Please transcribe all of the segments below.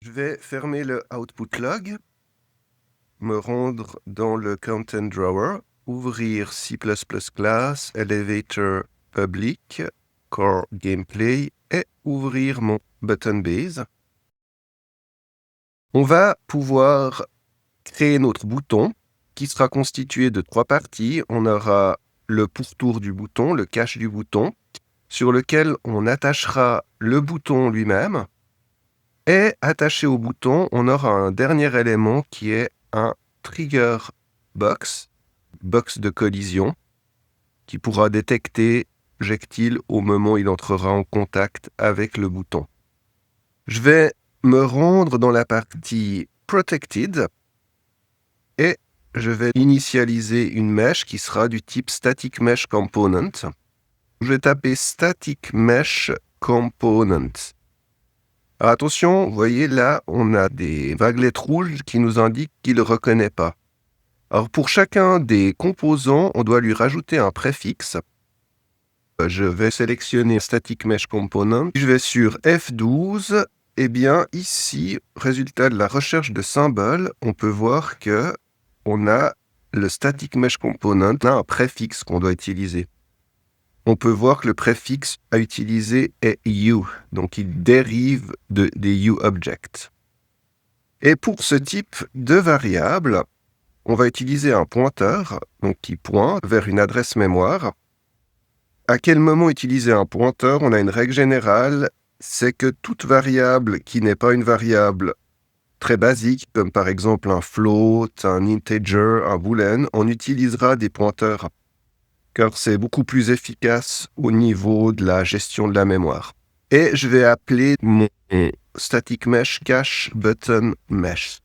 Je vais fermer le output log, me rendre dans le content drawer, ouvrir C++ class, elevator public, core gameplay et ouvrir mon button base. On va pouvoir créer notre bouton qui sera constitué de 3 parties. On aura le pourtour du bouton, le cache du bouton, sur lequel on attachera le bouton lui-même. Et attaché au bouton, on aura un dernier élément qui est un trigger box, box de collision, qui pourra détecter projectile au moment où il entrera en contact avec le bouton. Je vais me rendre dans la partie Protected et je vais initialiser une mesh qui sera du type Static Mesh Component. Je vais taper Static Mesh Component. Alors attention, vous voyez là, on a des vaguelettes rouges qui nous indiquent qu'il ne reconnaît pas. Alors pour chacun des composants, on doit lui rajouter un préfixe. Je vais sélectionner Static Mesh Component. Je vais sur F12. Eh bien, ici, résultat de la recherche de symboles, on peut voir que on a le Static Mesh Component, on a un préfixe qu'on doit utiliser. On peut voir que le préfixe à utiliser est U, donc il dérive des UObjects. Et pour ce type de variable, on va utiliser un pointeur, donc qui pointe vers une adresse mémoire. À quel moment utiliser un pointeur? On a une règle générale, c'est que toute variable qui n'est pas une variable très basique, comme par exemple un float, un integer, un boolean, on utilisera des pointeurs, car c'est beaucoup plus efficace au niveau de la gestion de la mémoire. Et je vais appeler mon static mesh cache button mesh.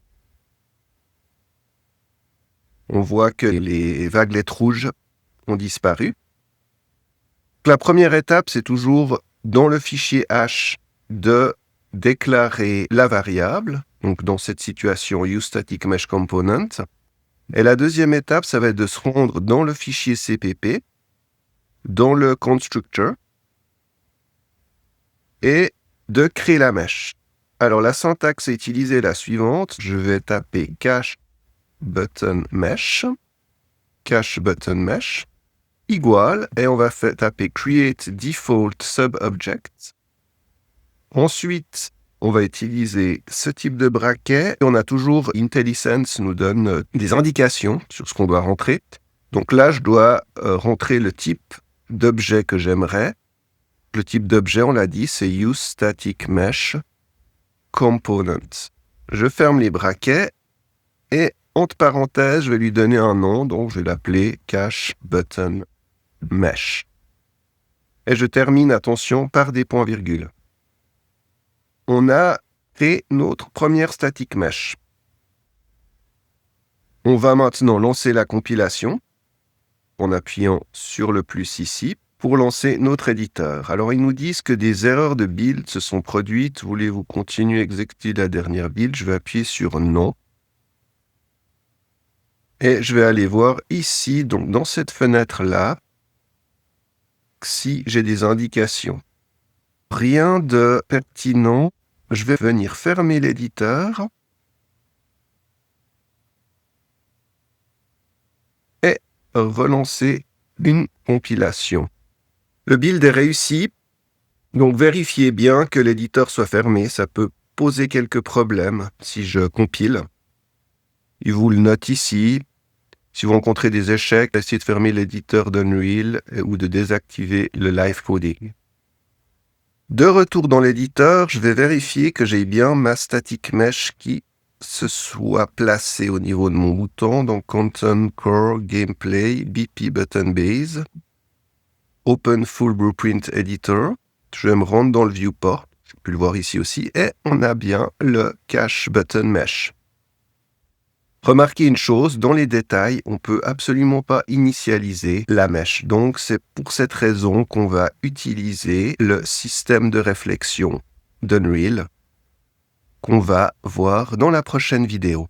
On voit que les vaguelettes rouges ont disparu. La première étape, c'est toujours dans le fichier hash de déclarer la variable, donc dans cette situation useStaticMeshComponent. Et la deuxième étape, ça va être de se rendre dans le fichier CPP, dans le constructor, et de créer la mesh. Alors la syntaxe à utiliser est la suivante. Je vais taper cache button mesh, égale, et on va taper create default subobject. Ensuite, on va utiliser ce type de braquet. On a toujours IntelliSense nous donne des indications sur ce qu'on doit rentrer. Donc là, je dois rentrer le type d'objet que j'aimerais. Le type d'objet, on l'a dit, c'est useStaticMeshComponent. Je ferme les braquets et entre parenthèses, je vais lui donner un nom, donc je vais l'appeler cacheButtonMesh. Et je termine, attention, par des points-virgules. On a créé notre première static mesh. On va maintenant lancer la compilation en appuyant sur le plus ici pour lancer notre éditeur. Alors, ils nous disent que des erreurs de build se sont produites. Voulez-vous continuer à exécuter la dernière build? Je vais appuyer sur non. Et je vais aller voir ici, donc dans cette fenêtre-là, si j'ai des indications. Rien de pertinent. Je vais venir fermer l'éditeur et relancer une compilation. Le build est réussi, donc vérifiez bien que l'éditeur soit fermé. Ça peut poser quelques problèmes si je compile. Il vous le note ici. Si vous rencontrez des échecs, essayez de fermer l'éditeur d'Unreal ou de désactiver le live coding. De retour dans l'éditeur, je vais vérifier que j'ai bien ma static mesh qui se soit placée au niveau de mon bouton. Donc, Content, Core, Gameplay, BP Button Base, Open Full Blueprint Editor. Je vais me rendre dans le viewport. Je peux le voir ici aussi. Et on a bien le cache button mesh. Remarquez une chose, dans les détails, on ne peut absolument pas initialiser la mesh. Donc, c'est pour cette raison qu'on va utiliser le système de réflexion d'Unreal qu'on va voir dans la prochaine vidéo.